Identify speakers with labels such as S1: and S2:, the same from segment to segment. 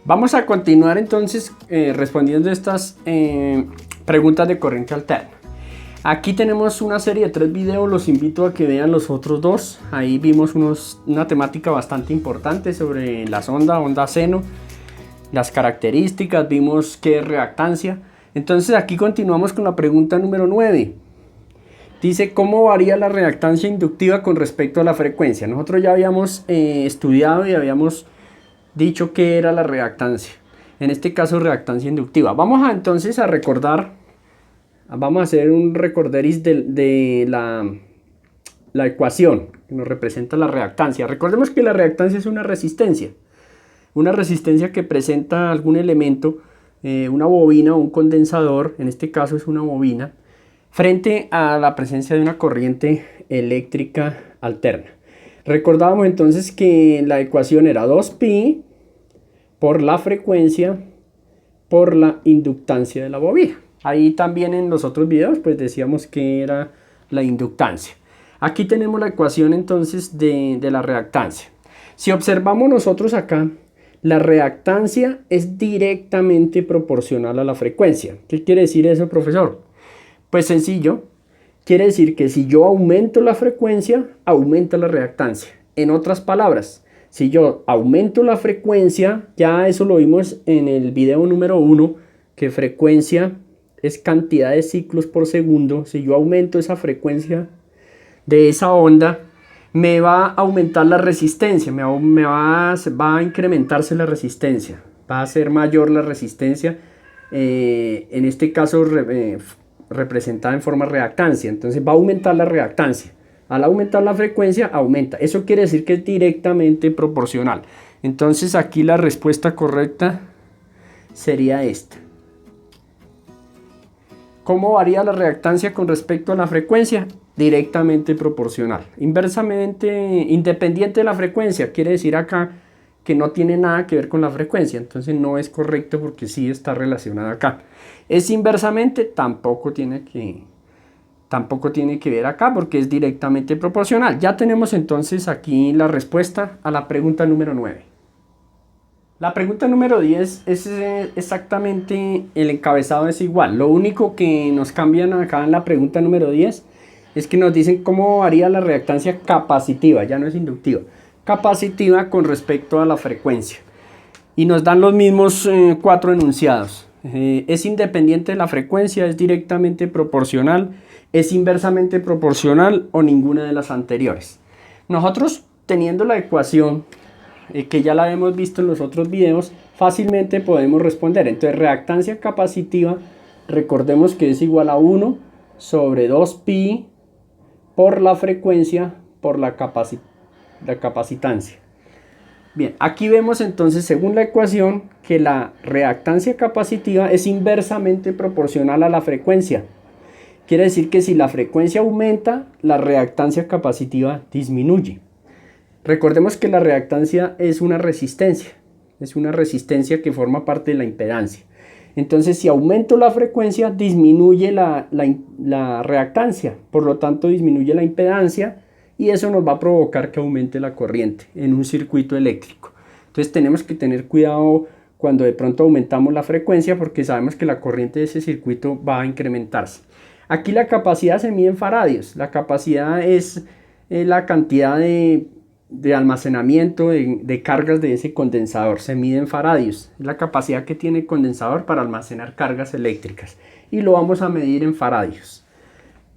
S1: Vamos a continuar entonces respondiendo estas preguntas de corriente alterna. Aquí tenemos una serie de 3 videos, los invito a que vean los otros 2. Ahí vimos una temática bastante importante sobre la onda seno, las características, vimos qué es reactancia. Entonces aquí continuamos con la pregunta número 9. Dice, ¿cómo varía la reactancia inductiva con respecto a la frecuencia? Nosotros ya habíamos estudiado y habíamos dicho qué era la reactancia. En este caso, reactancia inductiva. Vamos entonces a recordar, vamos a hacer un recorderis de la ecuación que nos representa la reactancia. Recordemos que la reactancia es una resistencia que presenta algún elemento, una bobina o un condensador, en este caso es una bobina, frente a la presencia de una corriente eléctrica alterna. Recordábamos entonces que la ecuación era 2pi por la frecuencia por la inductancia de la bobina. Ahí también en los otros videos pues decíamos que era la inductancia. Aquí tenemos la ecuación entonces de la reactancia. Si observamos nosotros acá, la reactancia es directamente proporcional a la frecuencia. ¿Qué quiere decir eso, profesor? Pues sencillo, quiere decir que si yo aumento la frecuencia, aumenta la reactancia. En otras palabras, si yo aumento la frecuencia, ya eso lo vimos en el video número 1, que frecuencia es cantidad de ciclos por segundo. Si yo aumento esa frecuencia de esa onda, me va a aumentar la resistencia, va a incrementarse la resistencia, va a ser mayor la resistencia, en este caso representada en forma reactancia. Entonces va a aumentar la reactancia. Al aumentar la frecuencia, aumenta. Eso quiere decir que es directamente proporcional. Entonces aquí la respuesta correcta sería esta. ¿Cómo varía la reactancia con respecto a la frecuencia? Directamente proporcional. Inversamente, independiente de la frecuencia, quiere decir acá que no tiene nada que ver con la frecuencia. Entonces no es correcto porque sí está relacionada acá. Es inversamente, tampoco tiene que ver acá porque es directamente proporcional. Ya tenemos entonces aquí la respuesta a la pregunta número 9. La pregunta número 10 es exactamente, el encabezado es igual. Lo único que nos cambian acá en la pregunta número 10 es que nos dicen cómo varía la reactancia capacitiva, ya no es inductiva. Capacitiva con respecto a la frecuencia. Y nos dan los mismos 4 enunciados. Es independiente de la frecuencia, es directamente proporcional, es inversamente proporcional o ninguna de las anteriores. Nosotros, teniendo la ecuación que ya la hemos visto en los otros videos, fácilmente podemos responder. Entonces, reactancia capacitiva, recordemos que es igual a 1 sobre 2pi por la frecuencia por la capacitancia. Bien, aquí vemos entonces, según la ecuación, que la reactancia capacitiva es inversamente proporcional a la frecuencia. Quiere decir que si la frecuencia aumenta, la reactancia capacitiva disminuye. Recordemos que la reactancia es una resistencia que forma parte de la impedancia. Entonces, si aumento la frecuencia, disminuye la reactancia, por lo tanto disminuye la impedancia y eso nos va a provocar que aumente la corriente en un circuito eléctrico. Entonces tenemos que tener cuidado cuando de pronto aumentamos la frecuencia porque sabemos que la corriente de ese circuito va a incrementarse. Aquí la capacidad se mide en faradios. La capacidad es la cantidad de almacenamiento de cargas de ese condensador. Se mide en faradios. Es la capacidad que tiene el condensador para almacenar cargas eléctricas. Y lo vamos a medir en faradios.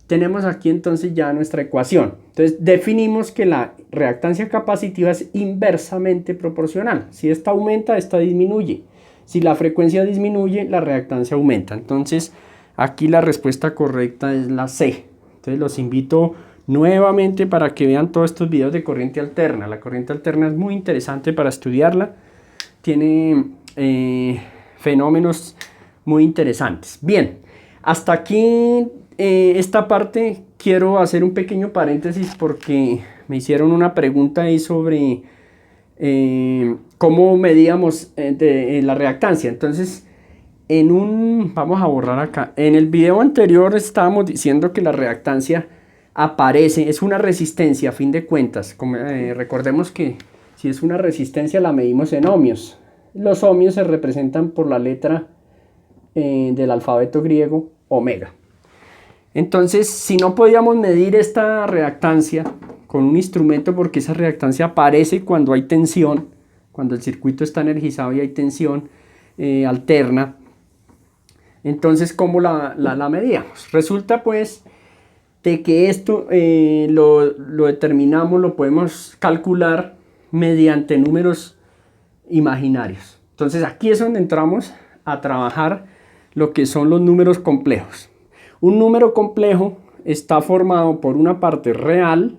S1: Tenemos aquí entonces ya nuestra ecuación. Entonces definimos que la reactancia capacitiva es inversamente proporcional. Si esta aumenta, esta disminuye. Si la frecuencia disminuye, la reactancia aumenta. Entonces aquí la respuesta correcta es la C. Entonces los invito nuevamente para que vean todos estos videos de corriente alterna. La corriente alterna es muy interesante para estudiarla. Tiene fenómenos muy interesantes. Bien, hasta aquí esta parte. Quiero hacer un pequeño paréntesis porque me hicieron una pregunta ahí sobre cómo medíamos la reactancia. Entonces, vamos a borrar acá. En el video anterior estábamos diciendo que la reactancia aparece, es una resistencia a fin de cuentas. Recordemos que si es una resistencia la medimos en ohmios. Los ohmios se representan por la letra del alfabeto griego omega. Entonces, si no podíamos medir esta reactancia con un instrumento, porque esa reactancia aparece cuando hay tensión, cuando el circuito está energizado y hay tensión alterna, entonces, ¿cómo la medíamos? Resulta pues de que esto lo determinamos, lo podemos calcular mediante números imaginarios. Entonces aquí es donde entramos a trabajar lo que son los números complejos. Un número complejo está formado por una parte real,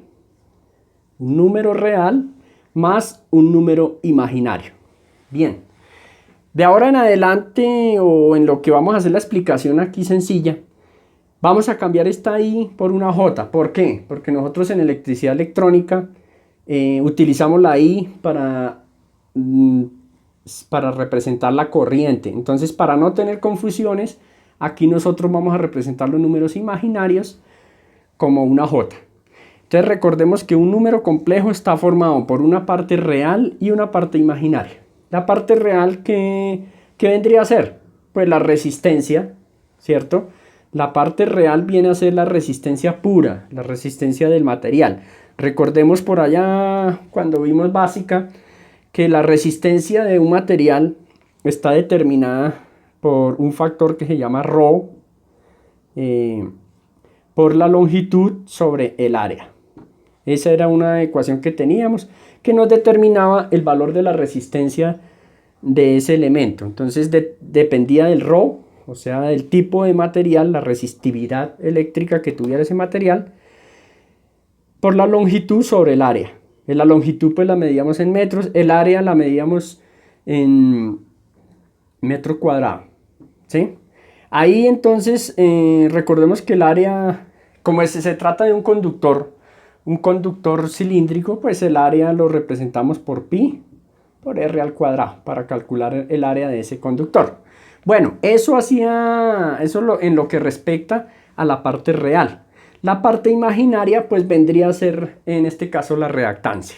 S1: un número real, más un número imaginario. Bien, de ahora en adelante, o en lo que vamos a hacer la explicación aquí sencilla, vamos a cambiar esta I por una J. ¿Por qué? Porque nosotros en electricidad electrónica utilizamos la I para representar la corriente. Entonces, para no tener confusiones, aquí nosotros vamos a representar los números imaginarios como una J. Entonces recordemos que un número complejo está formado por una parte real y una parte imaginaria. La parte real, ¿qué vendría a ser? Pues la resistencia, ¿cierto? La parte real viene a ser la resistencia pura, la resistencia del material. Recordemos por allá cuando vimos básica que la resistencia de un material está determinada por un factor que se llama ρ por la longitud sobre el área. Esa era una ecuación que teníamos que nos determinaba el valor de la resistencia de ese elemento. Entonces dependía del ρ, o sea, del tipo de material, la resistividad eléctrica que tuviera ese material, por la longitud sobre el área. La longitud pues la medíamos en metros, el área la medíamos en metro cuadrado, ¿sí? Ahí entonces recordemos que el área, como se trata de un conductor cilíndrico, pues el área lo representamos por pi por r al cuadrado para calcular el área de ese conductor. Bueno, eso en lo que respecta a la parte real. La parte imaginaria pues vendría a ser en este caso la reactancia.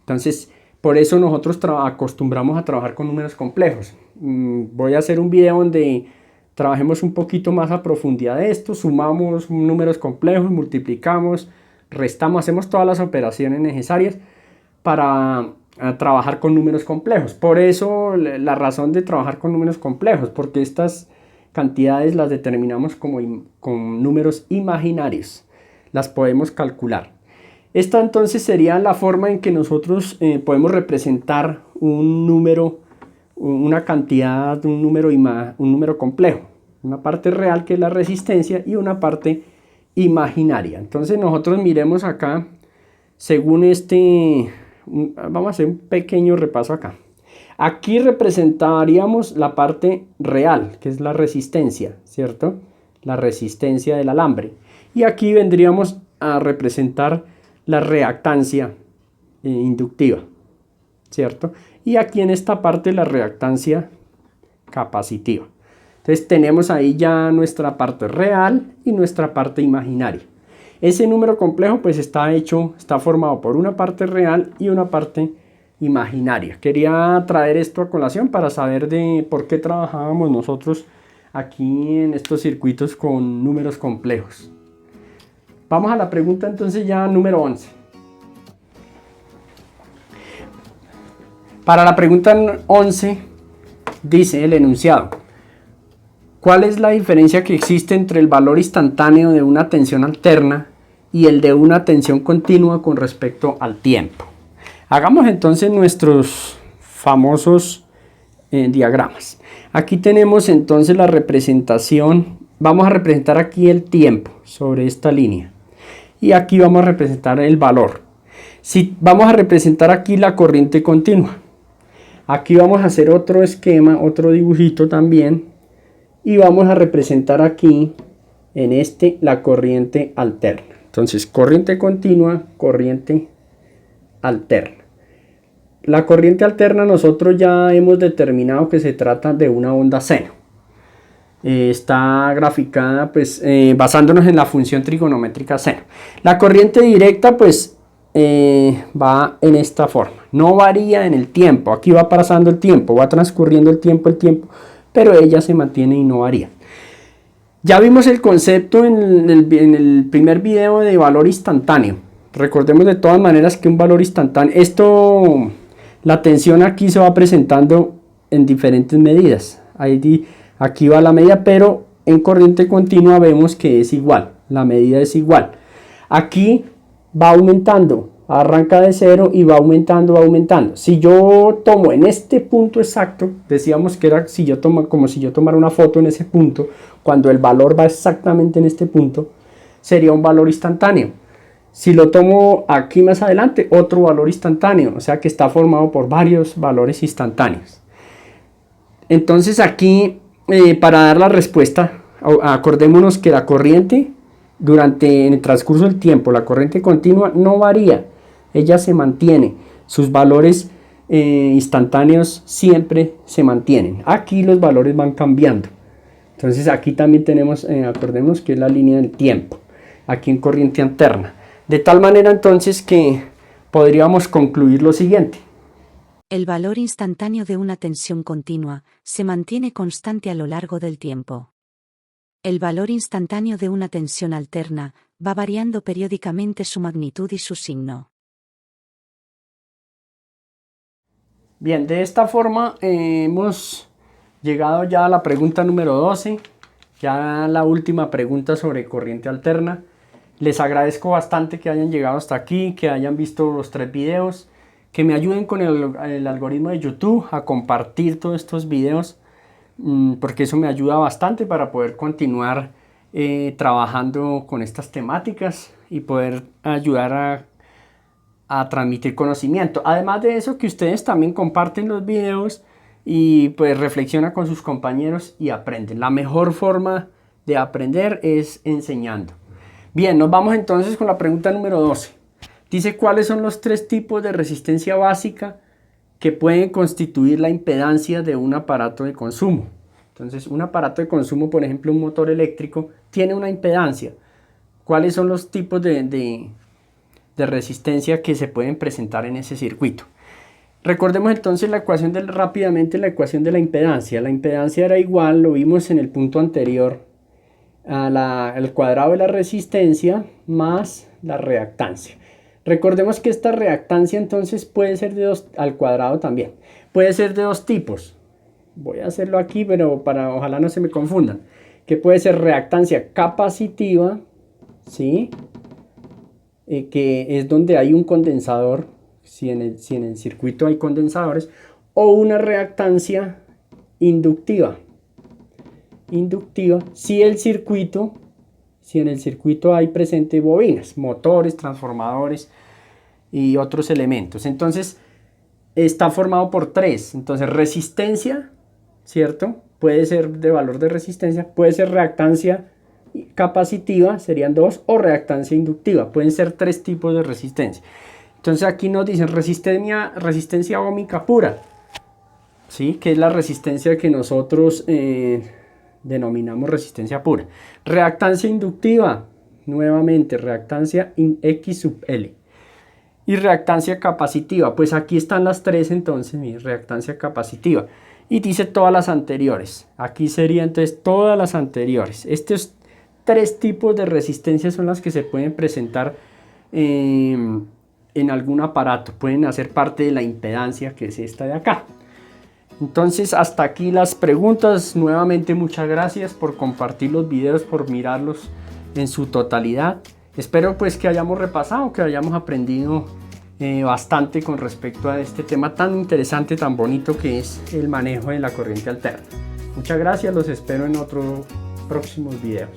S1: Entonces, por eso nosotros acostumbramos a trabajar con números complejos. Voy a hacer un video donde trabajemos un poquito más a profundidad de esto, sumamos números complejos, multiplicamos, restamos, hacemos todas las operaciones necesarias para trabajar con números complejos. Por eso la razón de trabajar con números complejos, porque estas cantidades las determinamos con números imaginarios, las podemos calcular. Esta entonces sería la forma en que nosotros podemos representar un número, una cantidad, un número complejo, una parte real que es la resistencia y una parte imaginaria. Entonces nosotros miremos acá, según vamos a hacer un pequeño repaso acá. Aquí representaríamos la parte real, que es la resistencia, ¿cierto? La resistencia del alambre. Y aquí vendríamos a representar la reactancia inductiva, ¿cierto? Y aquí en esta parte la reactancia capacitiva. Entonces tenemos ahí ya nuestra parte real y nuestra parte imaginaria. Ese número complejo pues está formado por una parte real y una parte imaginaria. Quería traer esto a colación para saber de por qué trabajábamos nosotros aquí en estos circuitos con números complejos. Vamos a la pregunta entonces ya número 11. Para la pregunta 11 dice el enunciado: ¿cuál es la diferencia que existe entre el valor instantáneo de una tensión alterna y el de una tensión continua con respecto al tiempo? Hagamos entonces nuestros famosos diagramas. Aquí tenemos entonces la representación. Vamos a representar aquí el tiempo sobre esta línea. Y aquí vamos a representar el valor. Vamos a representar aquí la corriente continua. Aquí vamos a hacer otro esquema, otro dibujito también. Y vamos a representar aquí en la corriente alterna. Entonces, corriente continua, corriente alterna. La corriente alterna nosotros ya hemos determinado que se trata de una onda seno. Está graficada pues basándonos en la función trigonométrica seno. La corriente directa pues va en esta forma, no varía en el tiempo. Aquí va pasando el tiempo, va transcurriendo el tiempo, pero ella se mantiene y no varía. Ya vimos el concepto en el primer video de valor instantáneo. Recordemos de todas maneras que un valor instantáneo, la tensión aquí se va presentando en diferentes medidas. Aquí va la medida, pero en corriente continua vemos que es igual, la medida es igual. Aquí va aumentando, arranca de 0 y va aumentando, va aumentando. Si yo tomo en este punto exacto, decíamos que era como si yo tomara una foto en ese punto, cuando el valor va exactamente en este punto, sería un valor instantáneo. Si lo tomo aquí más adelante, otro valor instantáneo, o sea que está formado por varios valores instantáneos. Entonces aquí, para dar la respuesta, acordémonos que la corriente, en el transcurso del tiempo, la corriente continua no varía, ella se mantiene, sus valores instantáneos siempre se mantienen. Aquí los valores van cambiando. Entonces aquí también tenemos, acordemos que es la línea del tiempo, aquí en corriente alterna. De tal manera entonces que podríamos concluir lo siguiente.
S2: El valor instantáneo de una tensión continua se mantiene constante a lo largo del tiempo. El valor instantáneo de una tensión alterna va variando periódicamente su magnitud y su signo.
S1: Bien, de esta forma hemos llegado ya a la pregunta número 12, ya la última pregunta sobre corriente alterna. Les agradezco bastante que hayan llegado hasta aquí, que hayan visto los 3 videos, que me ayuden con el algoritmo de YouTube a compartir todos estos videos, porque eso me ayuda bastante para poder continuar trabajando con estas temáticas y poder ayudar a transmitir conocimiento. Además de eso, que ustedes también comparten los videos y pues reflexionan con sus compañeros y aprenden. La mejor forma de aprender es enseñando. Bien, nos vamos entonces con la pregunta número 12. Dice, ¿cuáles son los 3 tipos de resistencia básica que pueden constituir la impedancia de un aparato de consumo? Entonces, un aparato de consumo, por ejemplo, un motor eléctrico, tiene una impedancia. ¿Cuáles son los tipos de resistencia que se pueden presentar en ese circuito? Recordemos entonces rápidamente la ecuación de la impedancia. La impedancia era igual, lo vimos en el punto anterior, al cuadrado de la resistencia más la reactancia. Recordemos que esta reactancia entonces puede ser al cuadrado también. Puede ser de 2 tipos. Voy a hacerlo aquí, pero ojalá no se me confundan. Que puede ser reactancia capacitiva, ¿sí? Que es donde hay un condensador, si en el circuito hay condensadores, o una reactancia inductiva. Si en el circuito hay presente bobinas, motores, transformadores y otros elementos. Entonces está formado por 3. Entonces resistencia, ¿cierto? Puede ser de valor de resistencia, puede ser reactancia capacitiva, serían 2, o reactancia inductiva. Pueden ser 3 tipos de resistencia. Entonces aquí nos dicen resistencia óhmica pura, ¿sí? Que es la resistencia que nosotros denominamos resistencia pura. Reactancia inductiva, nuevamente reactancia X sub L. Y reactancia capacitiva, pues aquí están las 3 entonces, mi reactancia capacitiva. Y dice todas las anteriores. Aquí serían entonces todas las anteriores. Estos 3 tipos de resistencia son las que se pueden presentar en algún aparato. Pueden hacer parte de la impedancia, que es esta de acá. Entonces hasta aquí las preguntas. Nuevamente muchas gracias por compartir los videos, por mirarlos en su totalidad. Espero pues que hayamos repasado, que hayamos aprendido bastante con respecto a este tema tan interesante, tan bonito que es el manejo de la corriente alterna. Muchas gracias, los espero en otros próximos videos.